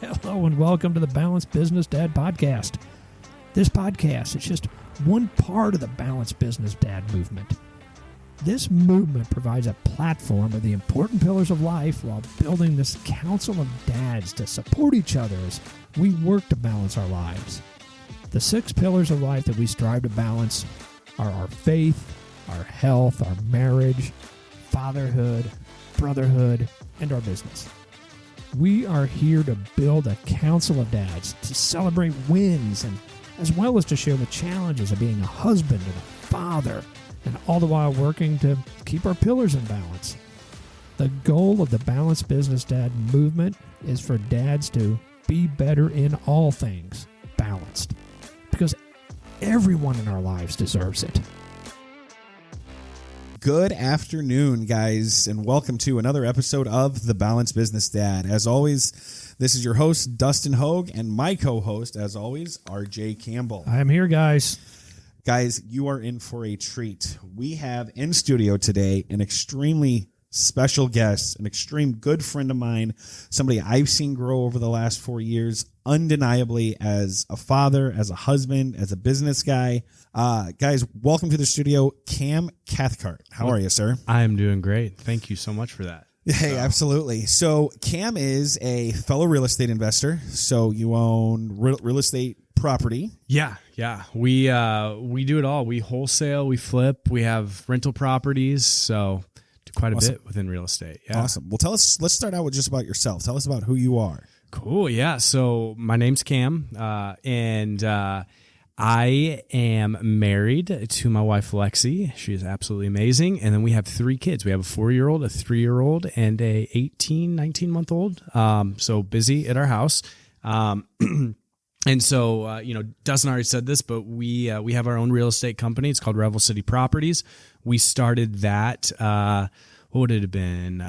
Hello and welcome to the Balanced Business Dad Podcast. This podcast is just one part of the Balanced Business Dad movement. This movement provides a platform of the important pillars of life while building this council of dads to support each other as we work to balance our lives. The 6 pillars of life that we strive to balance are our faith, our health, our marriage, fatherhood, brotherhood, and our business. We are here to build a council of dads to celebrate wins and as well as to share the challenges of being a husband and a father, and all the while working to keep our pillars in balance. The goal of the Balanced Business Dad movement is for dads to be better in all things, balanced, because everyone in our lives deserves it. Good afternoon, guys, and welcome to another episode of The Balanced Business Dad. As always, this is your host, Dustin Hoog, and my co-host, as always, RJ Campbell. I'm here, guys. Guys, you are in for a treat. We have in studio today an extremely special guest, an extreme good friend of mine, somebody I've seen grow over the last 4 years, undeniably as a father, as a husband, as a business guy. Guys, welcome to the studio, Cam Cathcart. How are you, sir? I'm doing great. Thank you so much for that. Hey, absolutely. So Cam is a fellow real estate investor. So you own real estate property. Yeah. We do it all. We wholesale, we flip, we have rental properties. So do quite a bit within real estate. Yeah. Awesome. Well, let's start out with just about yourself. Tell us about who you are. Cool. Yeah. So my name's Cam, and I am married to my wife, Lexi. She is absolutely amazing. And then we have 3 kids. We have a 4-year-old, a 3-year-old, and a 19-month-old. So busy at our house. And so, Dustin already said this, but we have our own real estate company. It's called Revel City Properties. We started that, what would it have been?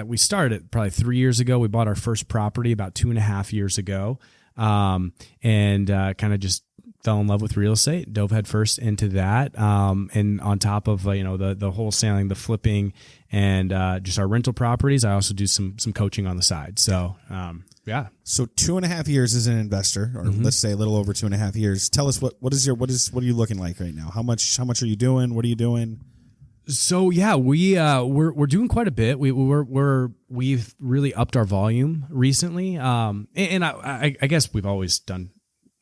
We started it probably 3 years ago. We bought our first property about 2.5 years ago. And kind of just fell in love with real estate, dove headfirst into that. And on top of, the wholesaling, the flipping, and just our rental properties, I also do some coaching on the side. So, yeah. So 2.5 years as an investor, or let's say a little over 2.5 years. Tell us what are you looking like right now? How much are you doing? What are you doing? So yeah, we're doing quite a bit. We've really upped our volume recently. And I guess we've always done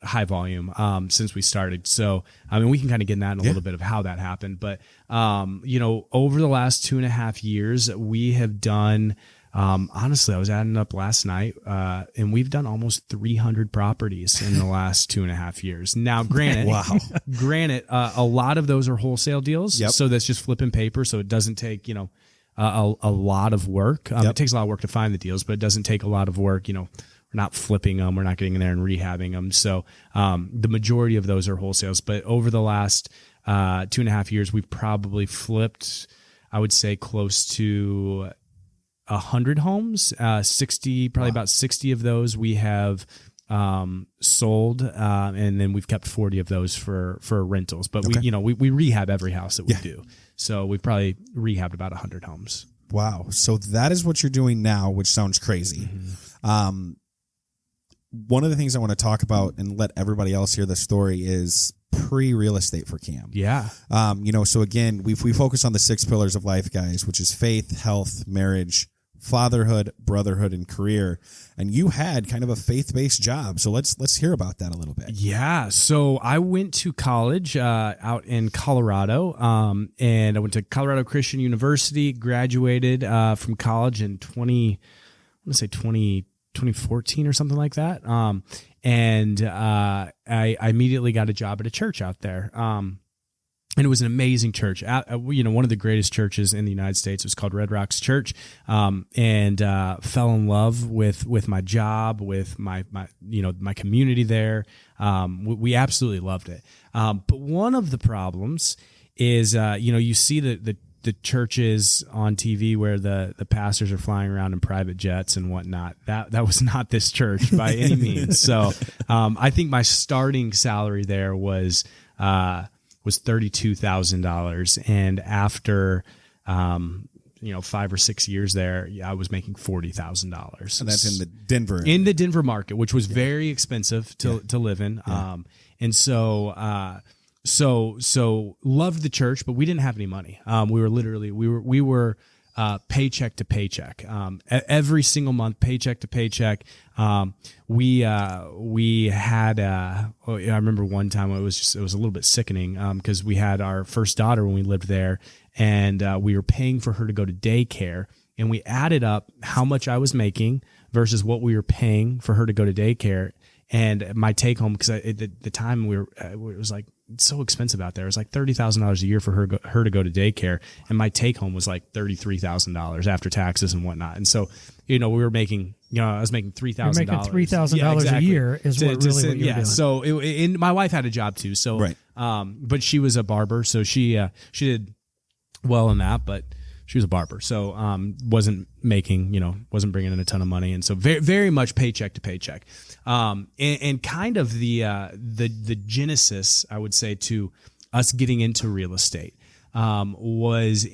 high volume since we started. So I mean, we can kind of get in that in a little bit of how that happened. But over the last 2.5 years, we have done. Honestly, I was adding up last night, and we've done almost 300 properties in the last 2.5 years. Now, granted, a lot of those are wholesale deals. Yep. So that's just flipping paper. So it doesn't take, a lot of work. It takes a lot of work to find the deals, but it doesn't take a lot of work. We're not flipping them. We're not getting in there and rehabbing them. So, the majority of those are wholesales, but over the last, 2.5 years, we've probably flipped, I would say, close to 100 homes, 60, probably about 60 of those we have sold, and then we've kept 40 of those for rentals. But we rehab every house that we do. So we've probably rehabbed about 100 homes. Wow. So that is what you're doing now, which sounds crazy. Mm-hmm. One of the things I want to talk about and let everybody else hear the story is pre-real estate for Cam. Yeah. So again, we focus on the 6 pillars of life, guys, which is faith, health, marriage, fatherhood, brotherhood, and career. And you had kind of a faith-based job. So let's hear about that a little bit. Yeah. So I went to college out in Colorado, and I went to Colorado Christian University, graduated from college in 2014 or something like that. And I immediately got a job at a church out there. And it was an amazing church. One of the greatest churches in the United States. It was called Red Rocks Church. And fell in love with my job, with my community there. We absolutely loved it. But one of the problems is, you see the churches on TV where the pastors are flying around in private jets and whatnot. That was not this church by any means. So I think my starting salary there was $32,000, and after 5 or 6 years there, I was making $40,000. And that's in the Denver area. In the Denver market, which was very expensive to live in. Yeah. And so loved the church, but we didn't have any money. We were paycheck to paycheck, every single month, paycheck to paycheck. We had, I remember one time it was a little bit sickening, because we had our first daughter when we lived there, and we were paying for her to go to daycare, and we added up how much I was making versus what we were paying for her to go to daycare. And my take home, because at the time it was like so expensive out there. It was like $30,000 a year for her to go to daycare, and my take home was like $33,000 after taxes and whatnot. And so, we were making, I was making $3,000. You're making $3,000 a year is what what you're doing. So and my wife had a job too. So, right. But she was a barber, so she did well in that, but she was a barber, so wasn't bringing in a ton of money, and so very, very much paycheck to paycheck. And kind of the genesis, I would say, to us getting into real estate was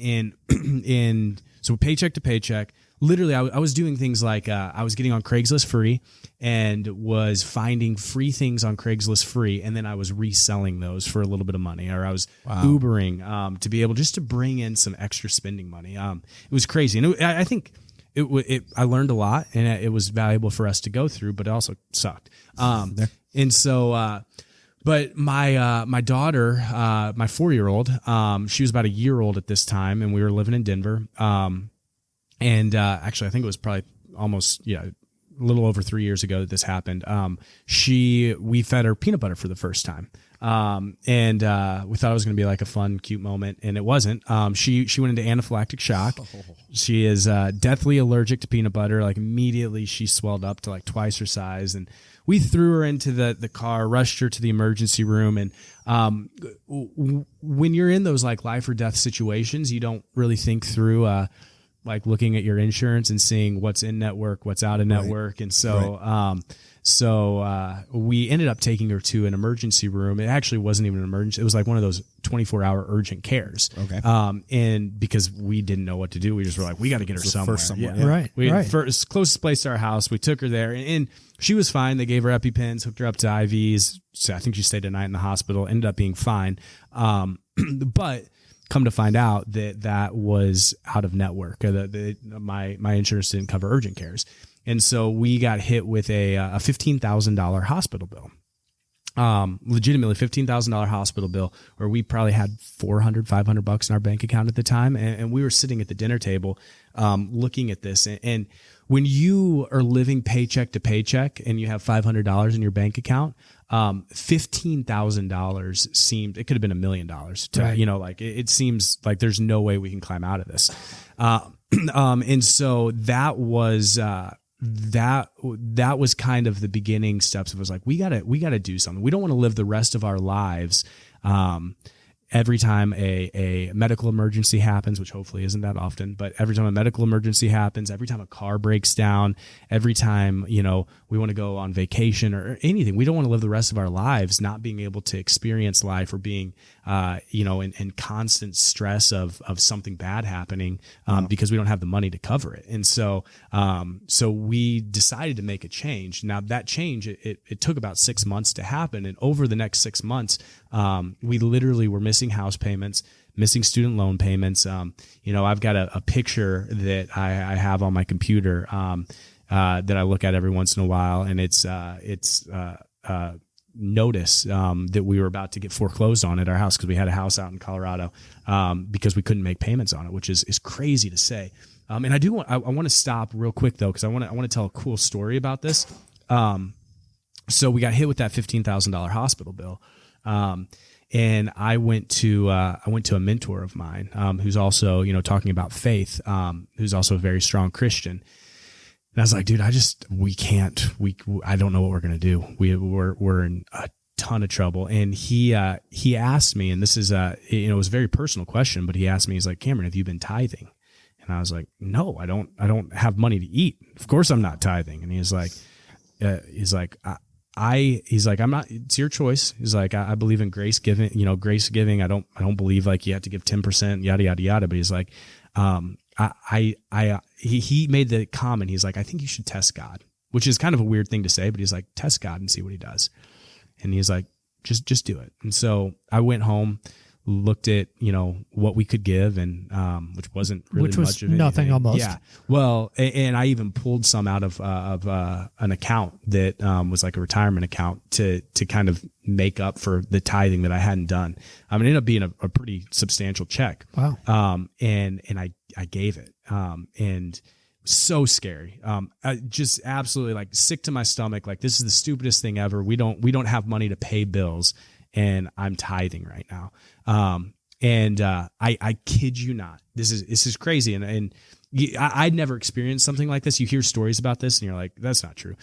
so paycheck to paycheck. Literally, I was doing things like I was getting on Craigslist free and was finding free things on Craigslist free, and then I was reselling those for a little bit of money, or I was Ubering to be able just to bring in some extra spending money. It was crazy, and I think I learned a lot, and it was valuable for us to go through, but it also sucked. And so, but my daughter, my 4-year-old, she was about a year old at this time, and we were living in Denver. And actually, I think it was probably almost a little over 3 years ago that this happened. We fed her peanut butter for the first time, and we thought it was going to be like a fun, cute moment, and it wasn't. She went into anaphylactic shock. She is deathly allergic to peanut butter. Like immediately, she swelled up to like twice her size, and we threw her into the car, rushed her to the emergency room, and when you're in those like life or death situations, you don't really think through. Like looking at your insurance and seeing what's in network, what's out of network. And so, we ended up taking her to an emergency room. It actually wasn't even an emergency. It was like one of those 24-hour urgent cares. Okay. And because we didn't know what to do, we just were like, we got to get her somewhere. Yeah. Right. First, closest place to our house. We took her there, and she was fine. They gave her EpiPens, hooked her up to IVs. So I think she stayed a night in the hospital, ended up being fine. But come to find out that was out of network. My insurance didn't cover urgent cares. And so we got hit with a $15,000 hospital bill. Legitimately $15,000 hospital bill, where we probably had $400-500 in our bank account at the time. And we were sitting at the dinner table looking at this. And when you are living paycheck to paycheck and you have $500 in your bank account, $15,000 seemed, it could have been $1 million to, right. It seems like there's no way we can climb out of this. And so that was kind of the beginning steps. It was like, we gotta do something. We don't want to live the rest of our lives, every time a medical emergency happens, which hopefully isn't that often, but every time a medical emergency happens, every time a car breaks down, every time, we want to go on vacation or anything, we don't want to live the rest of our lives not being able to experience life or being, in constant stress of something bad happening, because we don't have the money to cover it. And so we decided to make a change. Now that change, it took about 6 months to happen. And over the next 6 months, we literally were missing house payments, missing student loan payments. I've got a picture that I have on my computer that I look at every once in a while, and it's notice that we were about to get foreclosed on at our house, because we had a house out in Colorado, because we couldn't make payments on it, which is crazy to say. And I want to stop real quick though, because I want to tell a cool story about this. So we got hit with that $15,000 hospital bill. And I went to a mentor of mine, who's also, talking about faith, who's also a very strong Christian. And I was like, dude, I don't know what we're going to do. We're in a ton of trouble. And he asked me, and this is it was a very personal question, but he asked me, he's like, Cameron, have you been tithing? And I was like, no, I don't have money to eat. Of course I'm not tithing. And he's like, I'm not, it's your choice. He's like, I believe in grace giving, grace giving. I don't believe like you have to give 10%, yada, yada, yada. But he's like, he made the comment. He's like, I think you should test God, which is kind of a weird thing to say, but he's like, test God and see what he does. And he's like, just do it. And so I went home, looked at, what we could give, and which wasn't really much of nothing anything. almost. Yeah. Well, and I even pulled some out of an account that was like a retirement account to kind of make up for the tithing that I hadn't done. It ended up being a pretty substantial check. Wow. And I gave it. And so scary. I just absolutely like sick to my stomach. Like, this is the stupidest thing ever. We don't have money to pay bills, and I'm tithing right now. I kid you not, this is crazy. And I'd never experienced something like this. You hear stories about this and you're like, that's not true.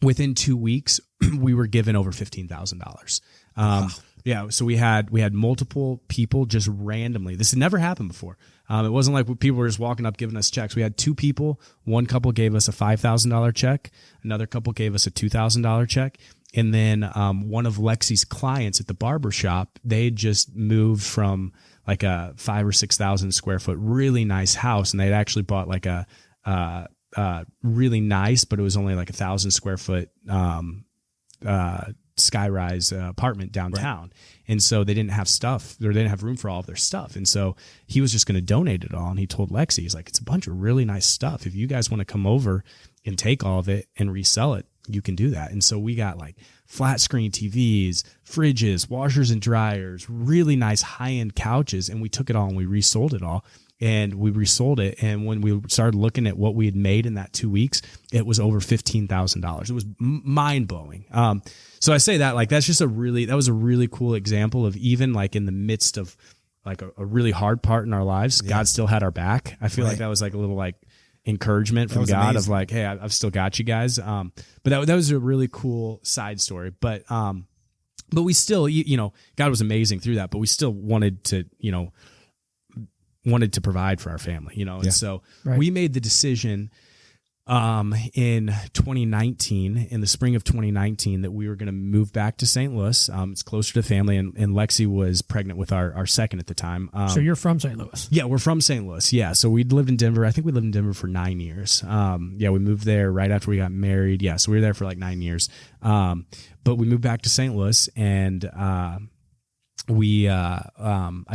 Within 2 weeks, we were given over $15,000. Wow. Yeah. So we had multiple people just randomly. This had never happened before. It wasn't like people were just walking up giving us checks. We had two people. One couple gave us a $5,000 check. Another couple gave us a $2,000 check. And then one of Lexi's clients at the barber shop, they had just moved from like a 5,000 or 6,000 square foot, really nice house. And they'd actually bought like a really nice, but it was only like 1,000 square foot skyrise apartment downtown. Right. And so they didn't have stuff, or they didn't have room for all of their stuff. And so he was just going to donate it all. And he told Lexi, he's like, it's a bunch of really nice stuff. If you guys want to come over and take all of it and resell it, you can do that. And so we got like flat screen TVs, fridges, washers and dryers, really nice high-end couches. And we took it all and we resold it all. And we resold it. And when we started looking at what we had made in that 2 weeks, it was over $15,000. It was mind blowing. So I say that like, that was a really cool example of, even like in the midst of like a really hard part in our lives, yeah, God still had our back. I feel like that was like a little like encouragement from God amazing. Of like, hey, I've still got you guys. But that was a really cool side story. But we still, God was amazing through that, but we still wanted to provide for our family, and so we made the decision in 2019, in the spring of 2019, that we were going to move back to St. Louis. It's closer to family, and Lexi was pregnant with our second at the time. So you're from St. Louis? Yeah, we're from St. Louis. Yeah, so we lived in Denver. I think we lived in Denver for 9 years. We moved there right after we got married. Yeah, so we were there for like 9 years. But we moved back to St. Louis, and I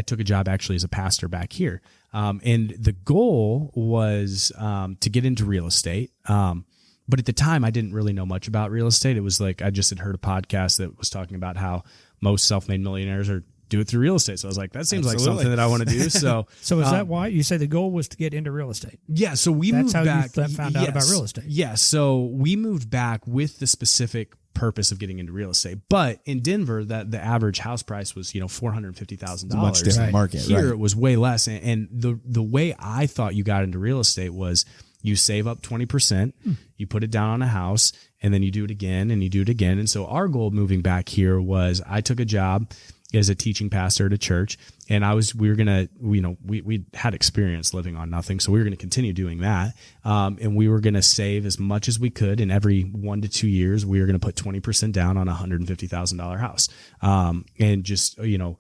took a job actually as a pastor back here. And the goal was to get into real estate. But at the time, I didn't really know much about real estate. It was like I just had heard a podcast that was talking about how most self-made millionaires do it through real estate. So I was like, that seems like something that I want to do. So is that why you say the goal was to get into real estate? Yeah. So moved back. That's how you found out about real estate. Yeah. So we moved back with the specific purpose of getting into real estate. But in Denver, the average house price was, $450,000. Much different market. Here it was way less. And the way I thought you got into real estate was you save up 20%, you put it down on a house, and then you do it again and you do it again. And so our goal moving back here was, I took a job as a teaching pastor at a church, and we had experience living on nothing. So we were going to continue doing that. And we were going to save as much as we could. And every 1 to 2 years, we were going to put 20% down on a $150,000 house. And just, I'm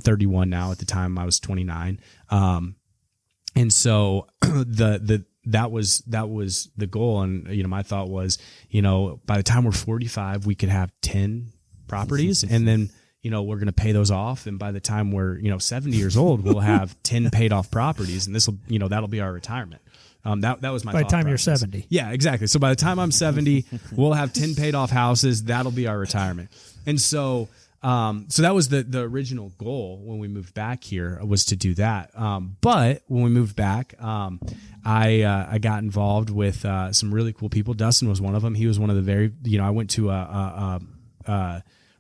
31 now. At the time I was 29. And so that was the goal. And, my thought was, by the time we're 45, we could have 10 properties, and then, we're going to pay those off. And by the time we're, 70 years old, we'll have 10 paid off properties, and that'll be our retirement. That was my thought. By the time process. You're 70. Yeah, exactly. So by the time I'm 70, we'll have 10 paid off houses. That'll be our retirement. And so that was the original goal when we moved back here, was to do that. But when we moved back, I got involved with some really cool people. Dustin was one of them. He was one of the very, I went to a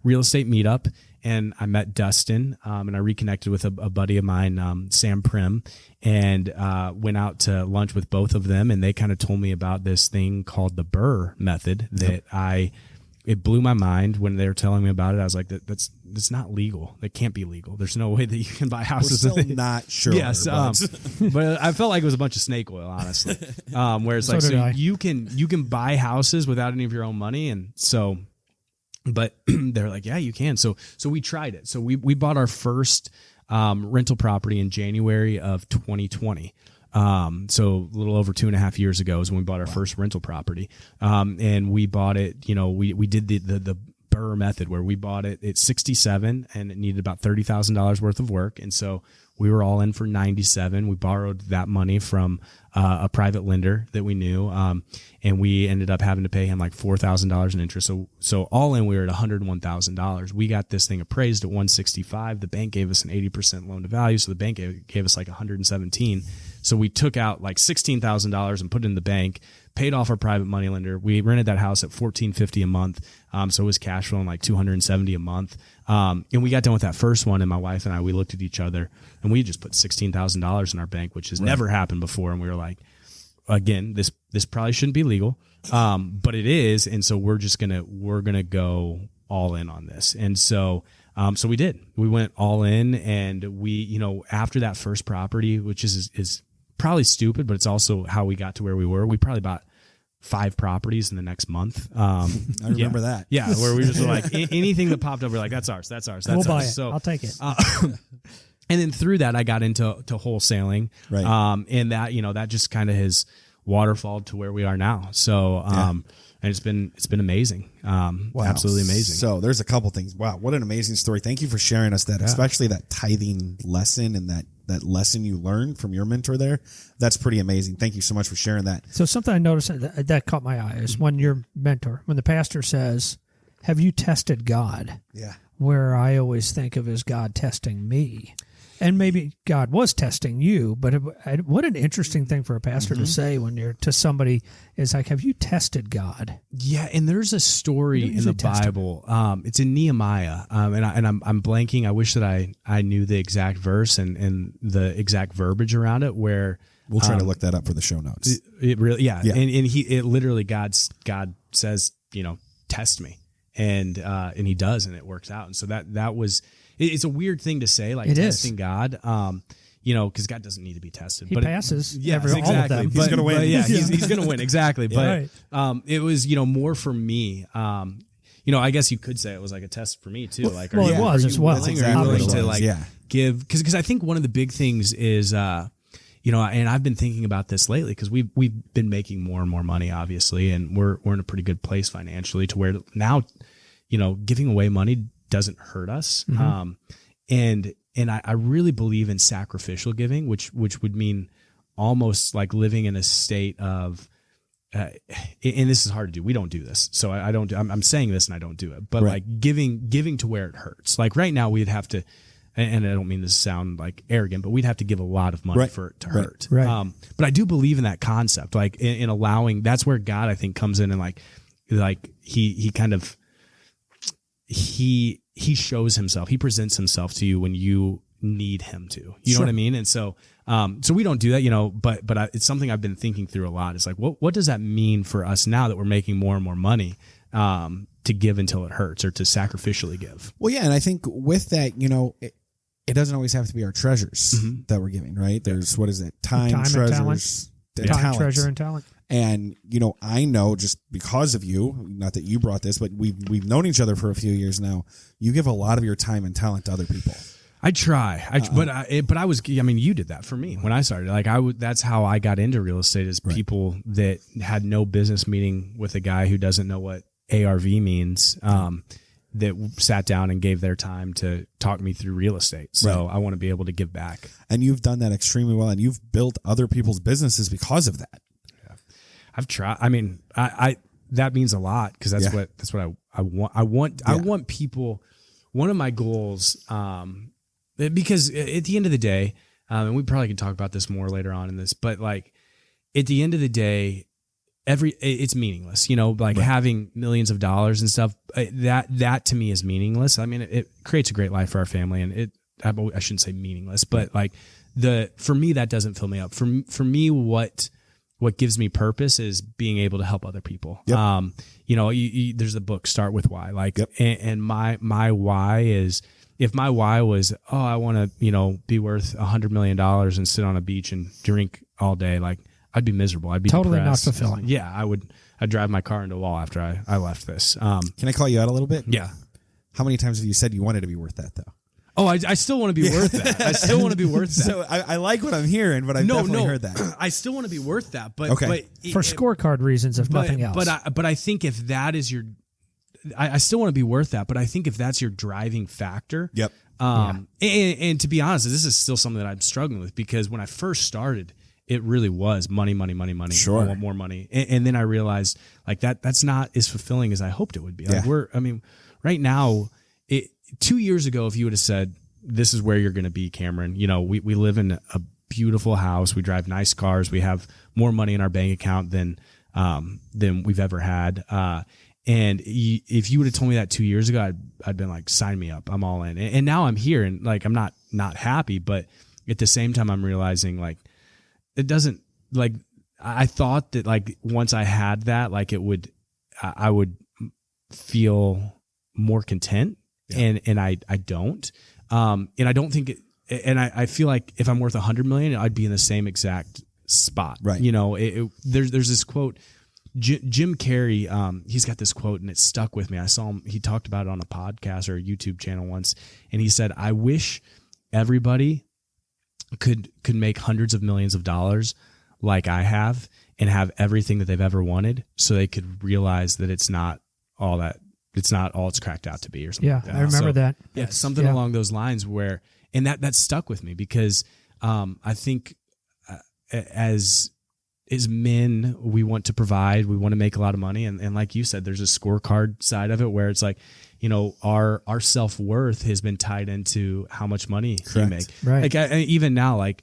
real estate meetup, and I met Dustin, and I reconnected with a buddy of mine, Sam Prim, and went out to lunch with both of them, and they kind of told me about this thing called the Burr method that it blew my mind when they were telling me about it. I was like, that's not legal. That can't be legal. There's no way that you can buy houses. We're still not sure. Yes. But I felt like it was a bunch of snake oil, honestly. Where it's like, so you can buy houses without any of your own money. And so, but they're like, yeah, you can. So we tried it. So we bought our first rental property in January of 2020. So a little over 2.5 years ago is when we bought our first rental property. And we bought it, we did the Burr method where we bought it at 67 and it needed about $30,000 worth of work. And so we were all in for 97. We borrowed that money from a private lender that we knew. And we ended up having to pay him like $4,000 in interest. So all in, we were at $101,000. We got this thing appraised at 165. The bank gave us an 80% loan to value. So the bank gave us like 117. So we took out like $16,000 and put it in the bank, paid off our private money lender. We rented that house at $1,450 a month. So it was cash flowing like $270 a month. And we got done with that first one, and my wife and I, we looked at each other and we just put $16,000 in our bank, which has never happened before. And we were like, again, this probably shouldn't be legal. But it is. And so we're going to go all in on this. And so we did. We went all in, and we, after that first property, which is probably stupid, but it's also how we got to where we were. We probably bought 5 properties in the next month. I remember that. Yeah, where we just were like, anything that popped up, we're like, that's ours. We'll buy it. So, I'll take it. And then through that, I got into wholesaling. Right. And that, that just kind of has waterfalled to where we are now. So, and it's been amazing. Wow. Absolutely amazing. So there's a couple things. Wow. What an amazing story. Thank you for sharing us that, especially that tithing lesson and that lesson you learned from your mentor there. That's pretty amazing. Thank you so much for sharing that. So something I noticed that caught my eye is when your mentor, when the pastor says, have you tested God? Yeah. Where I always think of as God testing me. And maybe God was testing you, but what an interesting thing for a pastor to say when you're to somebody is like, have you tested God? Yeah, and there's a story in the Bible. It's in Nehemiah, and I'm blanking. I wish that I knew the exact verse and the exact verbiage around it. Where we'll try to look that up for the show notes. It really, yeah. And it literally God says, test me, and he does, and it works out. And so that was. It's a weird thing to say, like testing God, because God doesn't need to be tested. He passes. Exactly. All of them. He's going to win. He's going to win. Exactly. Yeah, but it was, more for me. I guess you could say it was like a test for me too. Like, it was as well. Are you willing to give? Because I think one of the big things is, and I've been thinking about this lately because we've been making more and more money, obviously, and we're in a pretty good place financially to where now, giving away money doesn't hurt us. Mm-hmm. And I really believe in sacrificial giving, which would mean almost like living in a state of, and this is hard to do. We don't do this. So I don't, I'm saying this and I don't do it, but like giving to where it hurts. Like right now we'd have to, and I don't mean this to sound like arrogant, but we'd have to give a lot of money for it to hurt. Right. But I do believe in that concept, like in allowing, that's where God, I think, comes in and like he kind of, he shows himself, he presents himself to you when you need him to, you know what I mean? And so we don't do that, but it's something I've been thinking through a lot. It's like, what does that mean for us now that we're making more and more money, to give until it hurts or to sacrificially give? Well, yeah. And I think with that, it doesn't always have to be our treasures that we're giving, right? There's, what is it? Time treasures, talent. Treasure and talent. And, I know just because of you, not that you brought this, but we've known each other for a few years now. You give a lot of your time and talent to other people. I try, but I was, you did that for me when I started. Like that's how I got into real estate is people that had no business meeting with a guy who doesn't know what ARV means, that sat down and gave their time to talk me through real estate. So I want to be able to give back. And you've done that extremely well, and you've built other people's businesses because of that. I've tried. I that means a lot because that's what I want. I want people. One of my goals, because at the end of the day, and we probably can talk about this more later on in this, but like at the end of the day, it's meaningless. Having millions of dollars and stuff. That to me is meaningless. It creates a great life for our family, and I shouldn't say meaningless, but like for me that doesn't fill me up. For me, what gives me purpose is being able to help other people. Yep. There's a book, Start With Why. And my why is, if my why was, I want to, be worth $100 million and sit on a beach and drink all day, like I'd be miserable. I'd be totally depressed. Not fulfilling. Yeah, I'd drive my car into a wall after I left this. Can I call you out a little bit? Yeah. How many times have you said you wanted to be worth that though? Oh, I still want to be worth that. I still want to be worth that. So I like what I'm hearing, but I've definitely heard that. I still want to be worth that, but Okay. For scorecard reasons, if nothing else. But I think if that is your, I still want to be worth that. But I think if that's your driving factor, Yep. And to be honest, this is still something that I'm struggling with, because when I first started, it really was money. Sure. I want more money. And then I realized like that's not as fulfilling as I hoped it would be. Like right now, 2 years ago, if you would have said, this is where you're going to be, Cameron, we live in a beautiful house. We drive nice cars. We have more money in our bank account than we've ever had. And if you would have told me that 2 years ago, I'd been like, sign me up. I'm all in. And now I'm here, and like, I'm not happy, but at the same time, I'm realizing like, it doesn't, like, I thought that like once I had that, like I would feel more content. Yeah. And I don't. And I don't think and I feel like if I'm worth 100 million, I'd be in the same exact spot. Right. There's this quote, Jim Carrey, he's got this quote, and it stuck with me. I saw him, he talked about it on a podcast or a YouTube channel once, and he said, I wish everybody could make hundreds of millions of dollars like I have, and have everything that they've ever wanted, so they could realize that it's not all it's cracked out to be, or something. Yeah, like that. I remember that. Yeah, something along those lines where, and that stuck with me, because I think as men, we want to provide, we want to make a lot of money, and like you said, there's a scorecard side of it where it's like, our self-worth has been tied into how much money you make. Right. Like even now, like,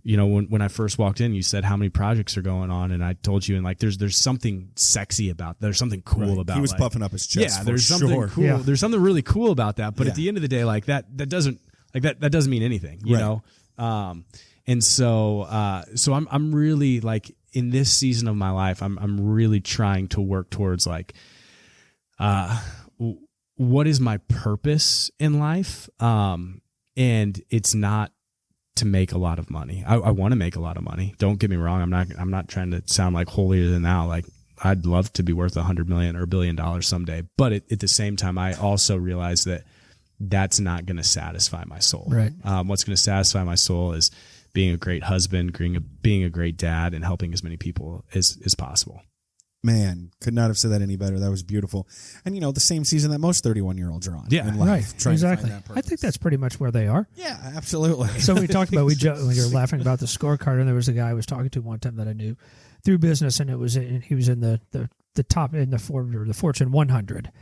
when I first walked in, you said how many projects are going on, and I told you, and like there's something sexy about, there's something cool about. He was like, puffing up his chest. Yeah, there's something cool. Yeah. There's something really cool about that. But at the end of the day, like that doesn't mean anything, you know. And so I'm really like, in this season of my life, I'm really trying to work towards like, what is my purpose in life? And it's not to make a lot of money. I want to make a lot of money. Don't get me wrong. I'm not trying to sound like holier than thou. Like, I'd love to be worth $100 million or $1 billion someday. But at the same time, I also realize that that's not going to satisfy my soul. Right. What's going to satisfy my soul is being a great husband, being a great dad, and helping as many people as possible. Man, could not have said that any better. That was beautiful. And, the same season that most 31-year-olds are on. Yeah, in life, right. trying Exactly. to find that purpose. I think that's pretty much where they are. Yeah, absolutely. So we talked about, when you were laughing about the scorecard, and there was a guy I was talking to one time that I knew through business, and he was in the top, in the Fortune 100.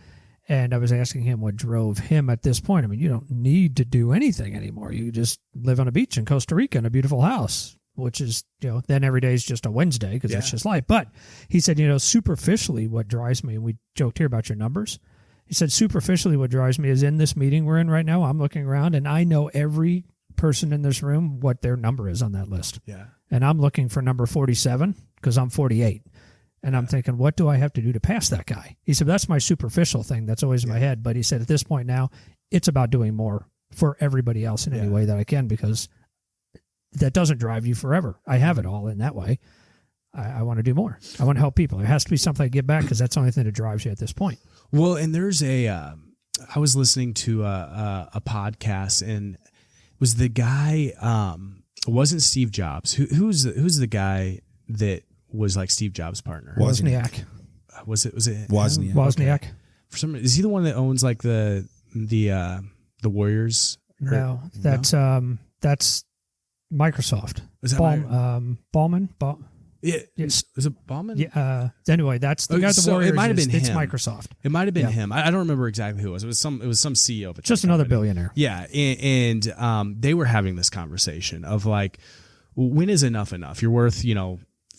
And I was asking him what drove him at this point. I mean, you don't need to do anything anymore. You just live on a beach in Costa Rica in a beautiful house, which is, then every day is just a Wednesday, because that's just life. But he said, superficially what drives me, and we joked here about your numbers. He said, superficially what drives me is, in this meeting we're in right now, I'm looking around and I know every person in this room what their number is on that list. Yeah. And I'm looking for number 47 because I'm 48. And I'm thinking, what do I have to do to pass that guy? He said, that's my superficial thing. That's always in my head. But he said, at this point now, it's about doing more for everybody else in any way that I can, because that doesn't drive you forever. I have it all in that way. I want to do more. I want to help people. There has to be something I give back, because that's the only thing that drives you at this point. Well, and there's I was listening to a podcast, and it was the guy, it wasn't Steve Jobs. Who's the guy that was like Steve Jobs' partner? Wozniak. Was it Wozniak? Wozniak. Okay. For some reason, is he the one that owns like the Warriors? No, that's Microsoft. Is that Ballman? Yeah. Yes. Is it Ballman? Yeah. Anyway, that's the guy at the So Warriors. it might have been It's him. Microsoft. It might have been him. I don't remember exactly who it was. It was some CEO of a Just tech another company. billionaire. Yeah, and they were having this conversation of like, when is enough enough? You're worth,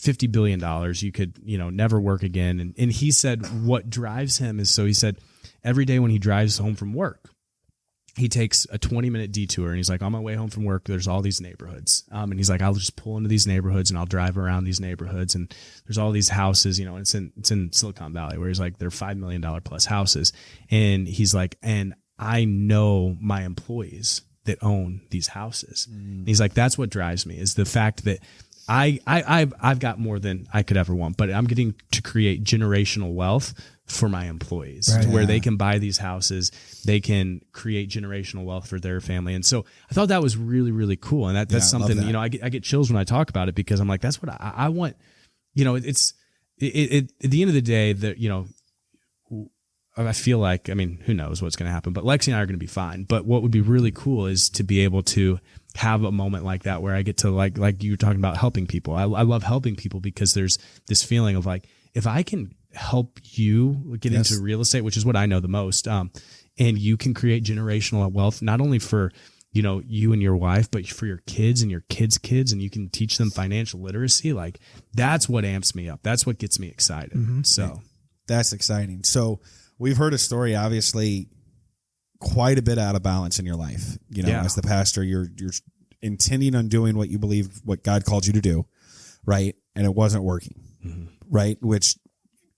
$50 billion. You could, never work again. And he said what drives him is, so he said every day when he drives home from work, he takes a 20-minute detour, and he's like, on my way home from work, there's all these neighborhoods. And he's like, I'll just pull into these neighborhoods and I'll drive around these neighborhoods, and there's all these houses, and it's in Silicon Valley, where he's like, they're $5 million plus houses. And he's like, and I know my employees that own these houses. And he's like, that's what drives me, is the fact that I've got more than I could ever want, but I'm getting to create generational wealth for my employees, Right. to where they can buy these houses, they can create generational wealth for their family. And so I thought that was really, really cool. And that's something, that. I get chills when I talk about it, because I'm like, that's what I want. It's at the end of the day that, I feel like, who knows what's going to happen, but Lexi and I are going to be fine. But what would be really cool is to be able to have a moment like that where I get to like you were talking about helping people. I love helping people, because there's this feeling of like, if I can help you get into real estate, which is what I know the most, and you can create generational wealth, not only for, you and your wife, but for your kids and your kids' kids, and you can teach them financial literacy. Like, that's what amps me up. That's what gets me excited. Mm-hmm. So that's exciting. So we've heard a story, obviously, quite a bit out of balance in your life. As the pastor, you're intending on doing what you believe, what God called you to do, right? And it wasn't working, right? Which,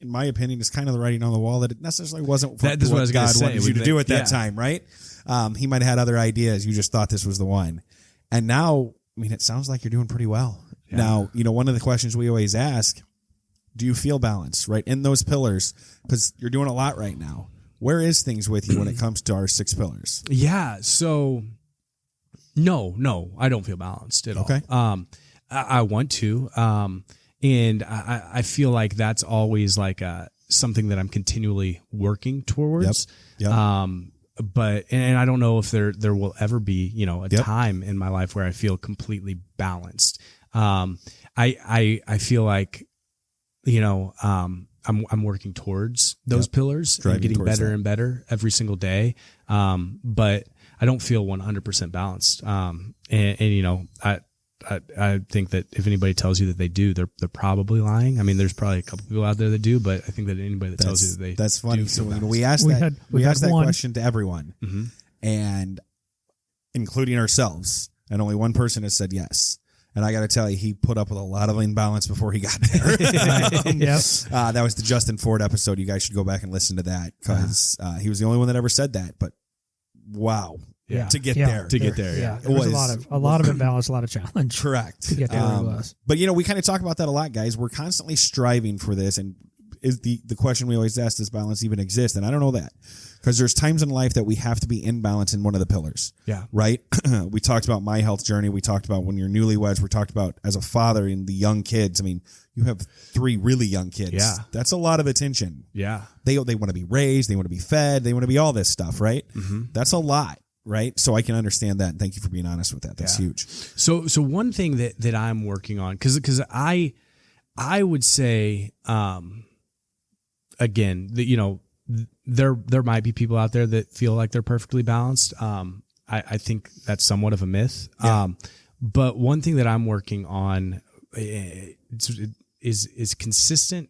in my opinion, is kind of the writing on the wall that it necessarily wasn't what God wanted you to do at that time, right? He might have had other ideas. You just thought this was the one. And now, it sounds like you're doing pretty well. Yeah. Now, one of the questions we always ask, do you feel balanced, right? In those pillars, because you're doing a lot right now. Where is things with you when it comes to our 6 pillars? Yeah. So no, I don't feel balanced at all. Okay. I want to, and I feel like that's always like something that I'm continually working towards. Yep. But I don't know if there will ever be, a time in my life where I feel completely balanced. I feel like, I'm working towards those pillars, and getting better and better every single day. But I don't feel 100% balanced. I think that if anybody tells you that they do, they're probably lying. There's probably a couple people out there that do, but I think that anybody that tells you that they that's funny. do So feel we asked that one. question to everyone, and including ourselves, and only one person has said yes. And I got to tell you, he put up with a lot of imbalance before he got there. That was the Justin Ford episode. You guys should go back and listen to that, because he was the only one that ever said that. But wow. Yeah. To get there. Yeah. There was a lot of imbalance, a lot of challenge. Correct. To get there where it was. But, we kind of talk about that a lot, guys. We're constantly striving for this. And is the question we always ask, does balance even exist? And I don't know that, because there's times in life that we have to be in balance in one of the pillars. Yeah. Right? We talked about my health journey. We talked about when you're newlyweds. We talked about as a father and the young kids. You have 3 really young kids. Yeah. That's a lot of attention. Yeah. They want to be raised. They want to be fed. They want to be all this stuff, right? Mm-hmm. That's a lot. Right. So I can understand that. And thank you for being honest with that. That's huge. So one thing that I'm working on, because I would say, again, that, there might be people out there that feel like they're perfectly balanced. I think that's somewhat of a myth. Yeah. But one thing that I'm working on is consistent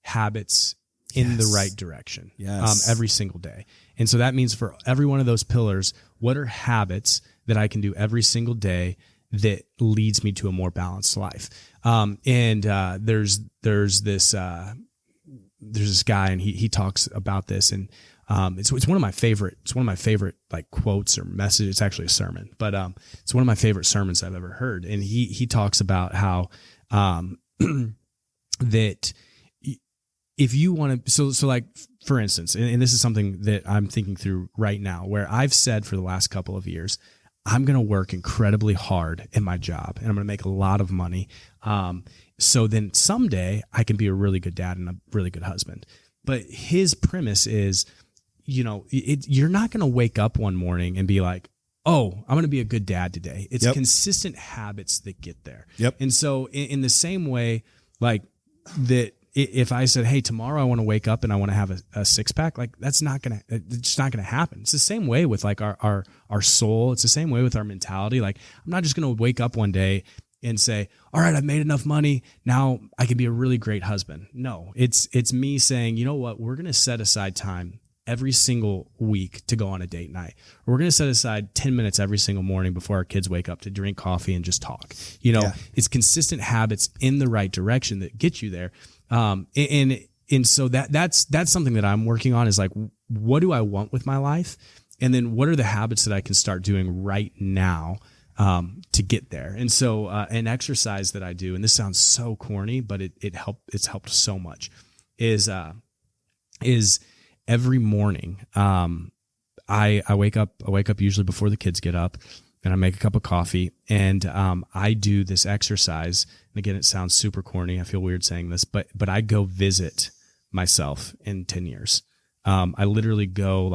habits in the right direction. Yes. Every single day. And so that means for every one of those pillars, what are habits that I can do every single day that leads me to a more balanced life? There's this guy, and he talks about this, and it's one of my favorite like quotes or messages. It's actually a sermon, but it's one of my favorite sermons I've ever heard. And he talks about how that if you want to, so like, for instance, and this is something that I'm thinking through right now, where I've said for the last couple of years, I'm going to work incredibly hard in my job, and I'm going to make a lot of money. So then someday I can be a really good dad and a really good husband. But his premise is, you're not going to wake up one morning and be like, oh, I'm going to be a good dad today. It's consistent habits that get there. Yep. And so in the same way, like that, if I said, hey, tomorrow I want to wake up and I want to have a 6-pack, like it's not going to happen. It's the same way with like our soul. It's the same way with our mentality. Like, I'm not just going to wake up one day and say, all right, I've made enough money. Now I can be a really great husband. No, it's me saying, you know what? We're going to set aside time every single week to go on a date night. We're going to set aside 10 minutes every single morning before our kids wake up to drink coffee and just talk. It's consistent habits in the right direction that get you there. And so that's something that I'm working on, is like, what do I want with my life? And then what are the habits that I can start doing right now, to get there? And so, an exercise that I do, and this sounds so corny, but it's helped so much, is, is every morning, I wake up usually before the kids get up, and I make a cup of coffee, and I do this exercise. And again, it sounds super corny. I feel weird saying this, but I go visit myself in 10 years. I literally go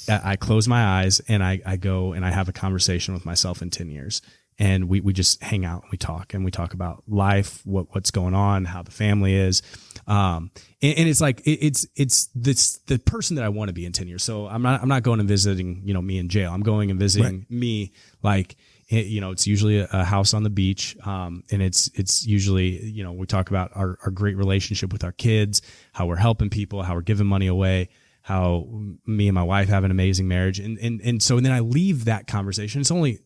I close my eyes and I go and I have a conversation with myself in 10 years. And we just hang out and we talk about life, what's going on, how the family is. And it's like, it's the person that I want to be in 10 years. So I'm not going and visiting, me in jail. I'm going and visiting me, it's usually a house on the beach. And it's usually, we talk about our great relationship with our kids, how we're helping people, how we're giving money away, how me and my wife have an amazing marriage. And so then I leave that conversation. It's only,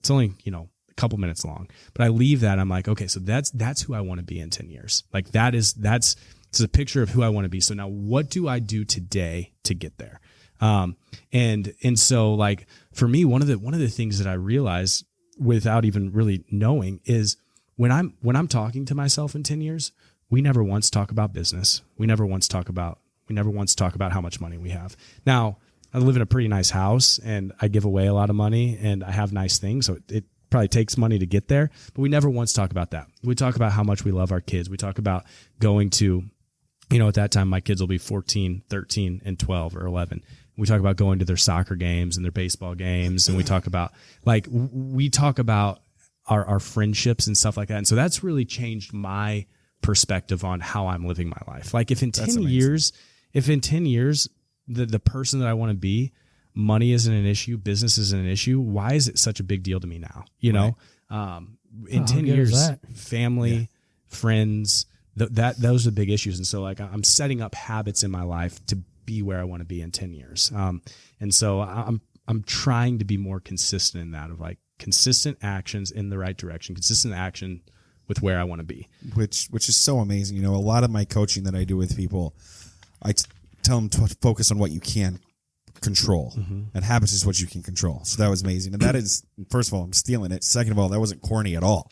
a couple minutes long, but I leave that. I'm like, okay, so that's who I want to be in 10 years. Like it's a picture of who I want to be. So now what do I do today to get there? And so like for me, one of the things that I realize without even really knowing is when I'm talking to myself in 10 years, we never once talk about business. We never once talk about how much money we have. Now, I live in a pretty nice house and I give away a lot of money and I have nice things. So it probably takes money to get there, but we never once talk about that. We talk about how much we love our kids. We talk about going to, at that time, my kids will be 14, 13, and 12 or 11. We talk about going to their soccer games and their baseball games. And we talk about our friendships and stuff like that. And so that's really changed my perspective on how I'm living my life. Like if in 10 years, the person that I want to be, money isn't an issue, business isn't an issue, why is it such a big deal to me now? In 10 years, family, friends, those are big issues. And so like I'm setting up habits in my life to be where I want to be in 10 years. And so I'm trying to be more consistent in that, of like consistent actions in the right direction, consistent action with where I want to be. Which is so amazing. A lot of my coaching that I do with people, I tell them to focus on what you can control, and habits is what you can control. So that was amazing. And that is, first of all, I'm stealing it. Second of all, that wasn't corny at all.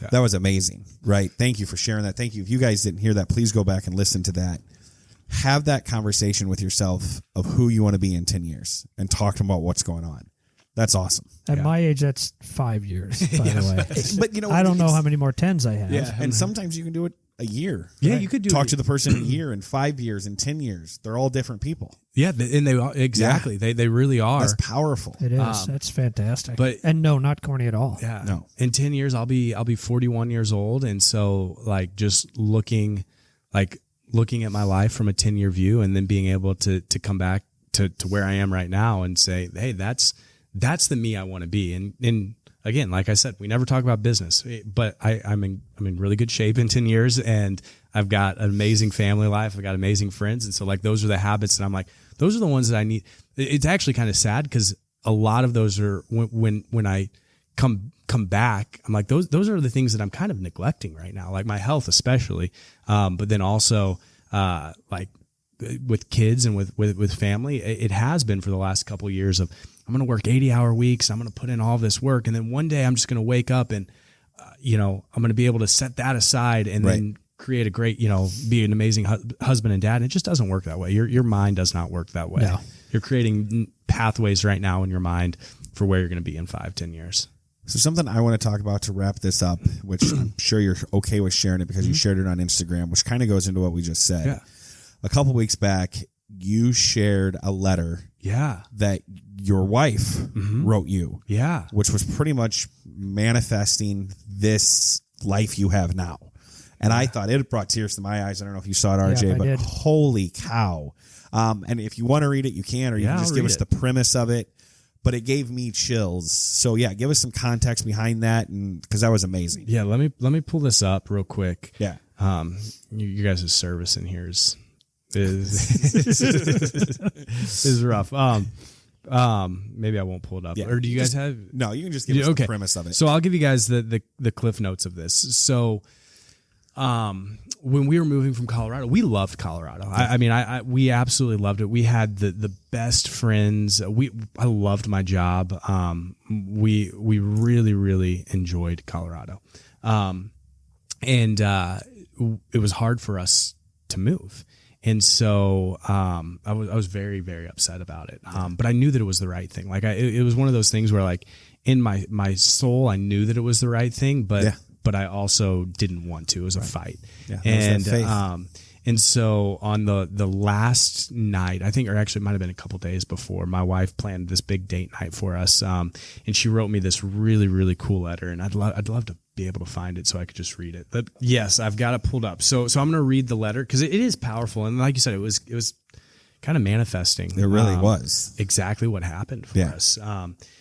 Yeah. That was amazing. Right. Thank you for sharing that. Thank you. If you guys didn't hear that, please go back and listen to that. Have that conversation with yourself of who you want to be in 10 years and talk about what's going on. That's awesome. At my age, that's 5 years, by the way. But I don't know how many more 10s I have. Yeah. And sometimes you can do it a year. Yeah, right? You could talk to the person in a year, in 5 years, in 10 years. They're all different people. Yeah, and they exactly. Yeah. They really are. That's powerful. It is. That's fantastic. And no, not corny at all. Yeah. No. In 10 years, I'll be 41 years old, and so like just looking at my life from a 10-year view, and then being able to come back to where I am right now and say, hey, that's the me I want to be. And again, like I said, we never talk about business, but I'm in really good shape in 10 years, and I've got an amazing family life. I've got amazing friends. And so like, those are the habits that I'm like, those are the ones that I need. It's actually kind of sad because a lot of those are when I come back, I'm like, those are the things that I'm kind of neglecting right now, like my health, especially. But then also, like with kids and with family, it has been for the last couple of years of, I'm going to work 80-hour weeks. I'm going to put in all this work. And then one day I'm just going to wake up and, I'm going to be able to set that aside and then create a great, be an amazing husband and dad. And it just doesn't work that way. Your mind does not work that way. No. You're creating pathways right now in your mind for where you're going to be in 5-10 years. So something I want to talk about to wrap this up, which I'm sure you're okay with sharing it because you shared it on Instagram, which kind of goes into what we just said. Yeah. A couple weeks back, you shared a letter that your wife wrote you. Yeah. Which was pretty much manifesting this life you have now. And I thought it brought tears to my eyes. I don't know if you saw it, RJ, but holy cow. And if you want to read it, you can, or you can just give us the premise of it. But it gave me chills. So yeah, give us some context behind that, and because that was amazing. Yeah, let me pull this up real quick. Yeah. You guys' service in here is rough. Maybe I won't pull it up. Yeah. Or do you guys have? No, you can just give us the premise of it. So I'll give you guys the cliff notes of this. So, when we were moving from Colorado, we loved Colorado. We absolutely loved it. We had the best friends. I loved my job. We really, really enjoyed Colorado. And it was hard for us to move. And so I was very, very upset about it. But I knew that it was the right thing. Like it was one of those things where like in my soul, I knew that it was the right thing, but I also didn't want to. It was a fight. Yeah, And so on the last night, I think, or actually it might have been a couple days before, my wife planned this big date night for us. And she wrote me this really, really cool letter, and I'd love to be able to find it so I could just read it. But yes, I've got it pulled up. So I'm going to read the letter because it is powerful. And like you said, it was kind of manifesting. It really was exactly what happened for us.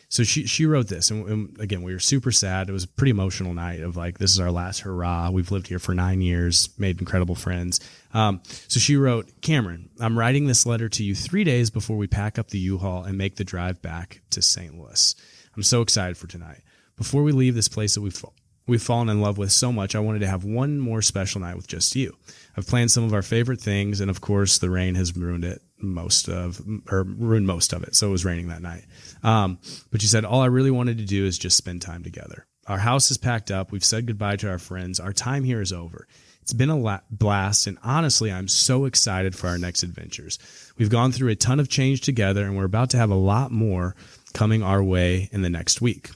So she wrote this, and again, we were super sad. It was a pretty emotional night of like, this is our last hurrah. We've lived here for 9 years, made incredible friends. So she wrote, Cameron, I'm writing this letter to you 3 days before we pack up the U-Haul and make the drive back to St. Louis. I'm so excited for tonight. Before we leave this place that we've fallen in love with so much, I wanted to have one more special night with just you. I've planned some of our favorite things, and of course, the rain has ruined most of it. So it was raining that night. But she said, all I really wanted to do is just spend time together. Our house is packed up. We've said goodbye to our friends. Our time here is over. It's been a blast, and honestly, I'm so excited for our next adventures. We've gone through a ton of change together, and we're about to have a lot more coming our way in the next week.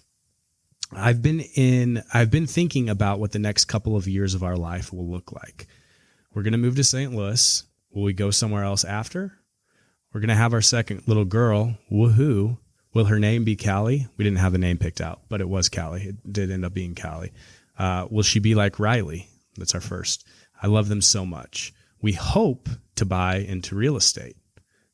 I've been thinking about what the next couple of years of our life will look like. We're going to move to St. Louis. Will we go somewhere else after? We're going to have our second little girl. Woohoo. Will her name be Callie? We didn't have the name picked out, but it was Callie. It did end up being Callie. Will she be like Riley? That's our first. I love them so much. We hope to buy into real estate.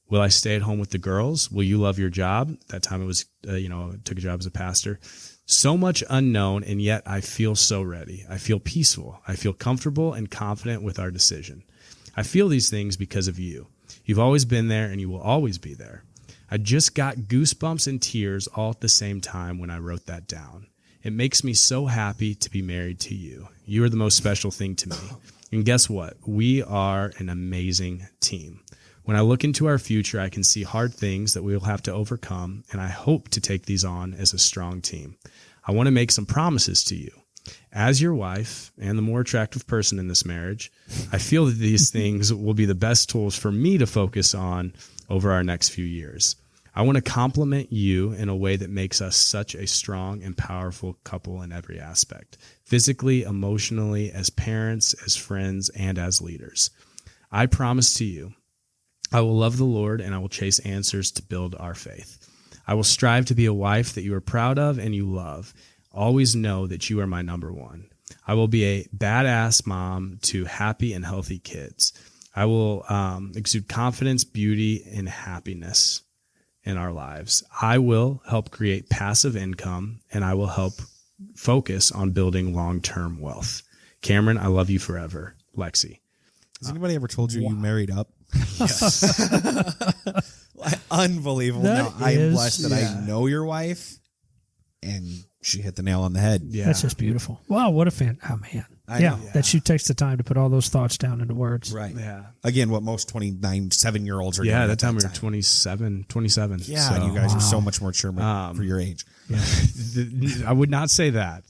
Will I stay at home with the girls? Will you love your job? That time it was, took a job as a pastor. So much unknown, and yet I feel so ready. I feel peaceful. I feel comfortable and confident with our decision. I feel these things because of you. You've always been there, and you will always be there. I just got goosebumps and tears all at the same time when I wrote that down. It makes me so happy to be married to you. You are the most special thing to me. And guess what? We are an amazing team. When I look into our future, I can see hard things that we will have to overcome, and I hope to take these on as a strong team. I want to make some promises to you. As your wife and the more attractive person in this marriage, I feel that these things will be the best tools for me to focus on over our next few years. I want to compliment you in a way that makes us such a strong and powerful couple in every aspect, physically, emotionally, as parents, as friends, and as leaders. I promise to you, I will love the Lord, and I will chase answers to build our faith. I will strive to be a wife that you are proud of and you love. Always know that you are my number one. I will be a badass mom to happy and healthy kids. I will exude confidence, beauty, and happiness in our lives. I will help create passive income, and I will help focus on building long-term wealth. Cameron, I love you forever. Lexi. Has anybody ever told you you married up? Yes. Unbelievable. I am blessed that I know your wife, and she hit the nail on the head. Yeah. That's just beautiful. Wow, what a fan. Oh, man. That she takes the time to put all those thoughts down into words. Right. Yeah. Again, what most 7-year-olds are doing. Yeah, that time we were 27. Yeah, so. you guys are so much more mature for your age. Yeah. I would not say that.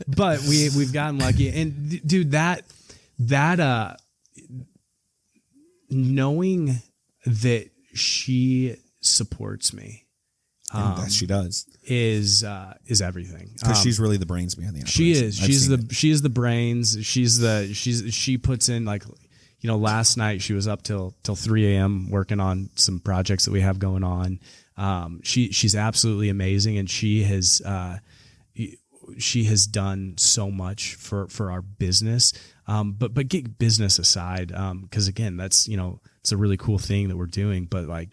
But we've gotten lucky. And dude, that knowing that she supports me, that she does, is everything. Because she's really the brains behind the operation. She is. She is the brains. She puts in, like, last night she was up till 3 a.m. working on some projects that we have going on. She's absolutely amazing, and she has done so much for our business. But get business aside, because again, that's it's a really cool thing that we're doing. But like,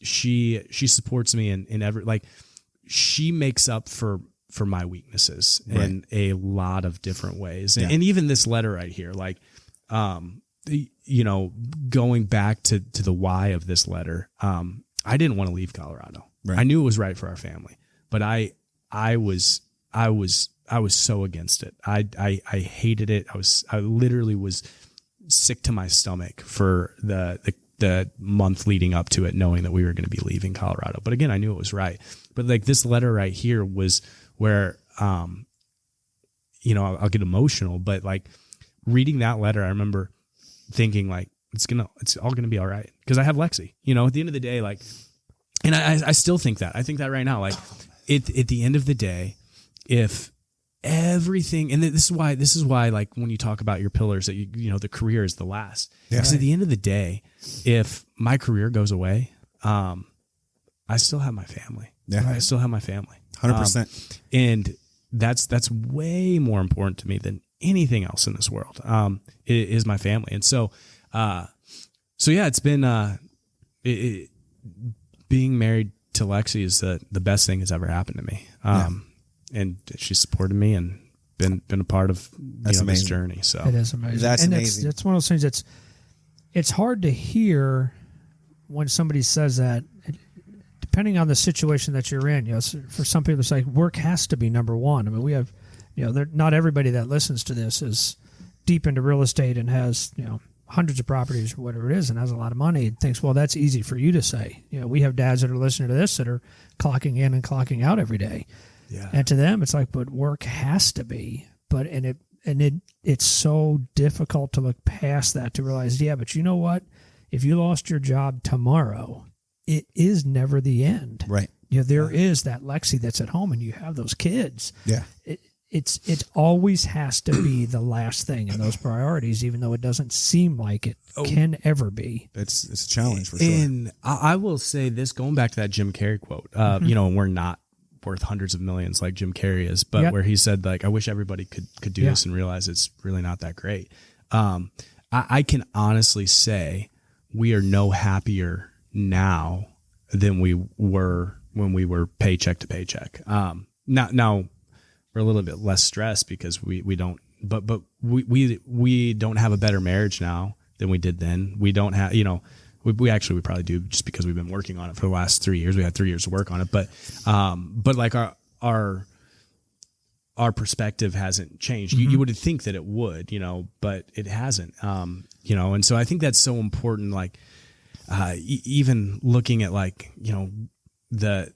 she supports me in every, like, she makes up for my weaknesses in a lot of different ways. And even this letter right here, like, going back to the why of this letter, I didn't want to leave Colorado. Right. I knew it was right for our family, but I was so against it. I hated it. I literally was sick to my stomach for the month leading up to it, knowing that we were going to be leaving Colorado. But again, I knew it was right. But like, this letter right here was where, I'll get emotional, but like, reading that letter, I remember thinking like it's all gonna be all right because I have Lexi. You know, at the end of the day, like, and I still think that. I think that right now, like, at the end of the day, if everything, and this is why, like, when you talk about your pillars, that you know the career is the last. Because at the end of the day, if my career goes away, I still have my family. Yeah, I still have my family. 100%. And that's way more important to me than anything else in this world. Is my family, and so yeah, it's been being married to Lexi is the best thing that's ever happened to me. And she supported me and been a part of this journey. So it is amazing. That's and amazing. It's one of those things it's hard to hear when somebody says that. Depending on the situation that you're in, for some people it's like work has to be number one. I mean, we have, not everybody that listens to this is deep into real estate and has, hundreds of properties or whatever it is and has a lot of money and thinks, well, that's easy for you to say. We have dads that are listening to this that are clocking in and clocking out every day. Yeah. And to them, it's like, but work has to be. It's so difficult to look past that to realize, yeah, but you know what? If you lost your job tomorrow, it is never the end. Right. There is that Lexi that's at home and you have those kids. Yeah. It always has to be the last thing in those priorities, even though it doesn't seem like it can ever be. It's a challenge for sure. And I will say this, going back to that Jim Carrey quote, and we're not worth hundreds of millions like Jim Carrey is, but where he said, like, I wish everybody could do this and realize it's really not that great. I can honestly say we are no happier now than we were when we were paycheck to paycheck. Now we're a little bit less stressed because we don't, but we don't have a better marriage now than we did then. We don't have, we probably do just because we've been working on it for the last 3 years. We had 3 years to work on it, but like our perspective hasn't changed. You would think that it would, but it hasn't, and so I think that's so important. Like, even looking at, like, the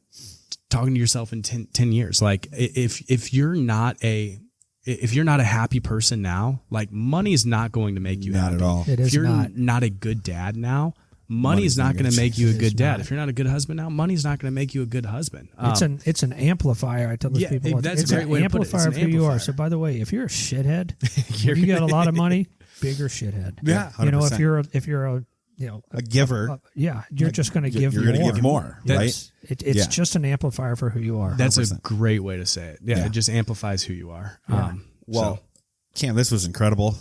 talking to yourself in 10 years, like if you're not a happy person now, like, money is not going to make you not happy. At all. It is if you're not. not a good dad now, money is not going to make you a good dad. If you're not a good husband now, money's not going to make you a good husband. It's an amplifier. I tell those people that's it's a great an way to put it. amplifier It's of an who you are. amplifier. So, by the way, if you're a shithead, you got a lot of money, bigger shithead. Yeah, 100%. if you're a a giver, you're just going to give you're more. going to give more, right? It's just an amplifier for who you are. That's 100%. a great way to say it. Yeah, it just amplifies who you are. Well, Cam, this was incredible.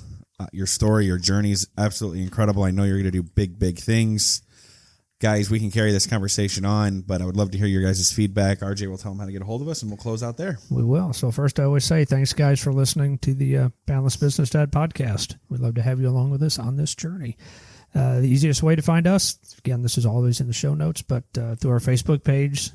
Your story, your journey is absolutely incredible. I know you're going to do big things. Guys, we can carry this conversation on, but I would love to hear your guys' feedback. RJ will tell them how to get a hold of us, and we'll close out there. We will. So first, I always say thanks, guys, for listening to the Balanced Business Dad podcast. We'd love to have you along with us on this journey. The easiest way to find us, again, this is always in the show notes, but through our Facebook page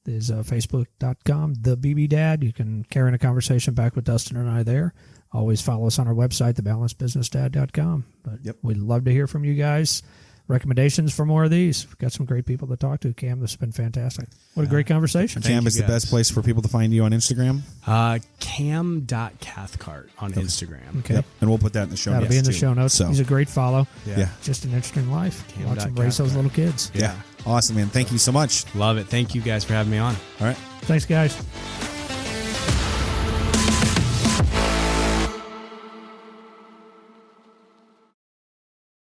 is facebook.com, The BB Dad. You can carry on a conversation back with Dustin and I there. Always follow us on our website, thebalancedbusinessdad.com. But we'd love to hear from you guys. Recommendations for more of these. We've got some great people to talk to. Cam, this has been fantastic. What a great conversation. Cam is the best place for people to find you on Instagram. Cam.Cathcart on Instagram. Okay. Yep. And we'll put that in the show notes. That'll be in the too. show notes. So, He's a great follow. yeah. Just an interesting life. Cam. Watch him raise those little kids. Yeah. Awesome, man. Thank you so much. Love it. Thank you guys for having me on. All right. Thanks, guys.